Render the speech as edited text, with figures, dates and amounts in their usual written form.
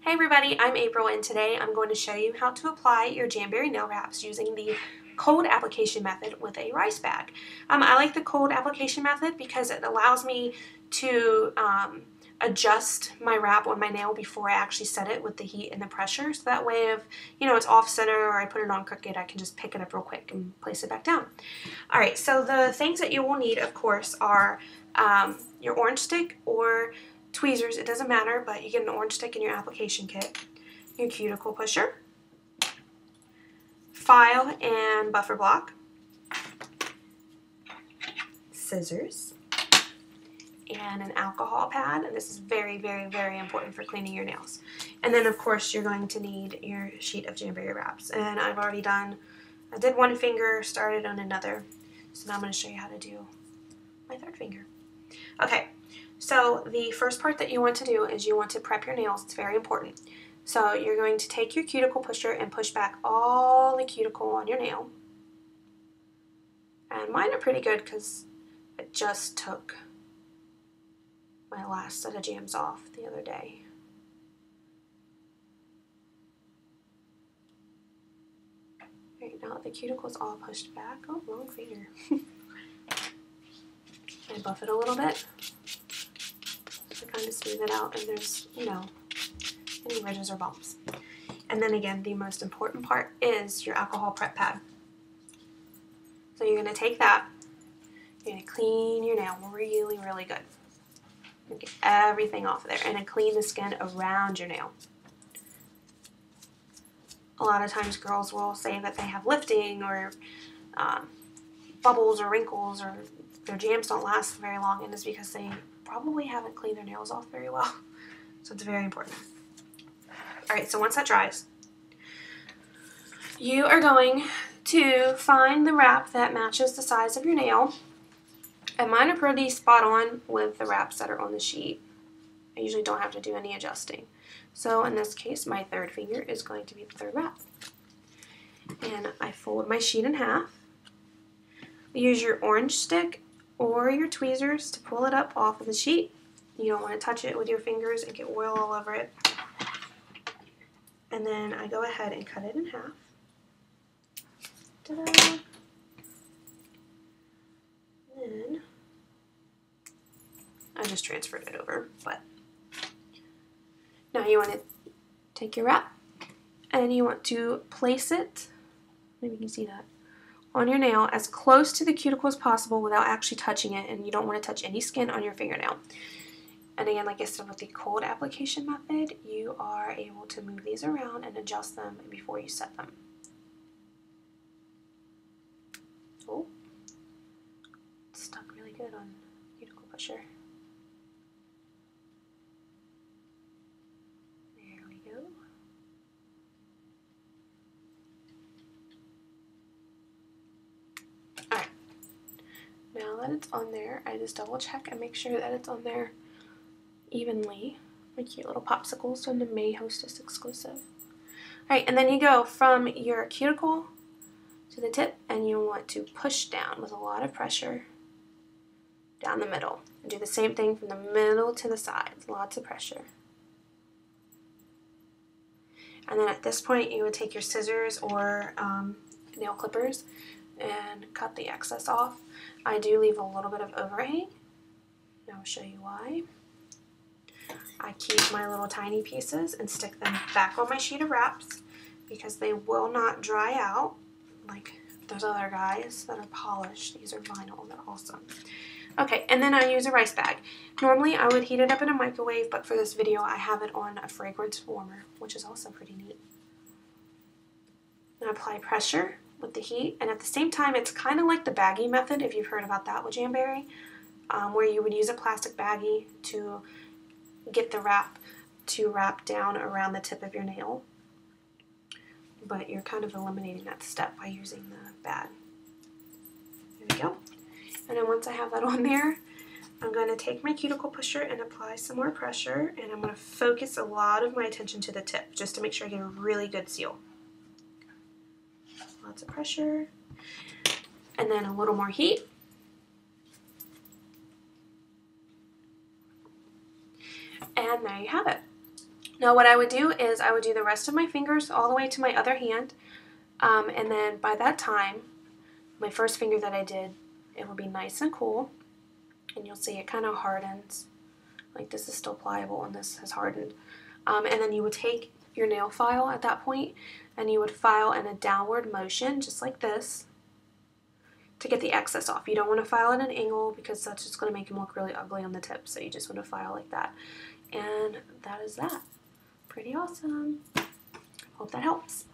Hey everybody, I'm April and today I'm going to show you how to apply your Jamberry nail wraps using the cold application method with a rice bag. I like the cold application method because it allows me to adjust my wrap on my nail before I actually set it with the heat and the pressure. So that way if it's off center or I put it on crooked, I can just pick it up real quick and place it back down. Alright, so the things that you will need, of course, are your orange stick or tweezers, it doesn't matter, but you get an orange stick in your application kit, your cuticle pusher, file and buffer block, scissors, and an alcohol pad, and this is very, very, very important for cleaning your nails. And then of course you're going to need your sheet of Jamberry wraps, and I did one finger, started on another, so now I'm going to show you how to do my third finger. Okay. So the first part that you want to do is you want to prep your nails. It's very important. So you're going to take your cuticle pusher and push back all the cuticle on your nail. And mine are pretty good because I just took my last set of jams off the other day. Right, now the cuticle's all pushed back. Oh, wrong finger. I buff it a little bit. To kind of smooth it out and there's, any ridges or bumps. And then again, the most important part is your alcohol prep pad. So you're going to take that, you're going to clean your nail really, really good. And get everything off of there and then clean the skin around your nail. A lot of times girls will say that they have lifting or bubbles or wrinkles or their jams don't last very long, and it's because they probably haven't cleaned their nails off very well. So it's very important. Alright, so once that dries, you are going to find the wrap that matches the size of your nail. And mine are pretty spot on with the wraps that are on the sheet. I usually don't have to do any adjusting. So in this case, my third finger is going to be the third wrap. And I fold my sheet in half. Use your orange stick or your tweezers to pull it up off of the sheet. You don't want to touch it with your fingers and get oil all over it. And then I go ahead and cut it in half. Ta-da! Then I just transferred it over, but now you want to take your wrap and you want to place it, maybe you can see that, on your nail as close to the cuticle as possible without actually touching it, and you don't want to touch any skin on your fingernail. And again, like I said, with the cold application method, you are able to move these around and adjust them before you set them. Oh, it's stuck really good on cuticle pusher. There we go. Now that it's on there, I just double check and make sure that it's on there evenly. My cute little popsicles from the May Hostess exclusive. Alright, and then you go from your cuticle to the tip and you want to push down with a lot of pressure down the middle. And do the same thing from the middle to the sides, lots of pressure. And then at this point you would take your scissors or nail clippers and cut the excess off. I do leave a little bit of overhang, and I'll show you why. I keep my little tiny pieces and stick them back on my sheet of wraps because they will not dry out like those other guys that are polished. These are vinyl, they're awesome. Okay, and then I use a rice bag. Normally I would heat it up in a microwave, but for this video I have it on a fragrance warmer, which is also pretty neat. And apply pressure with the heat, and at the same time it's kind of like the baggie method, if you've heard about that with Jamberry, where you would use a plastic baggie to get the wrap to wrap down around the tip of your nail, but you're kind of eliminating that step by using the bag. There we go. And then once I have that on there, I'm going to take my cuticle pusher and apply some more pressure, and I'm going to focus a lot of my attention to the tip just to make sure I get a really good seal. Lots of pressure, and then a little more heat. And there you have it. Now what I would do is I would do the rest of my fingers all the way to my other hand, and then by that time, my first finger that I did, it will be nice and cool, and you'll see it kind of hardens. Like this is still pliable and this has hardened. And then you would take your nail file at that point and you would file in a downward motion, just like this, to get the excess off. You don't want to file at an angle because that's just going to make them look really ugly on the tip. So you just want to file like that. And that is that. Pretty awesome. Hope that helps.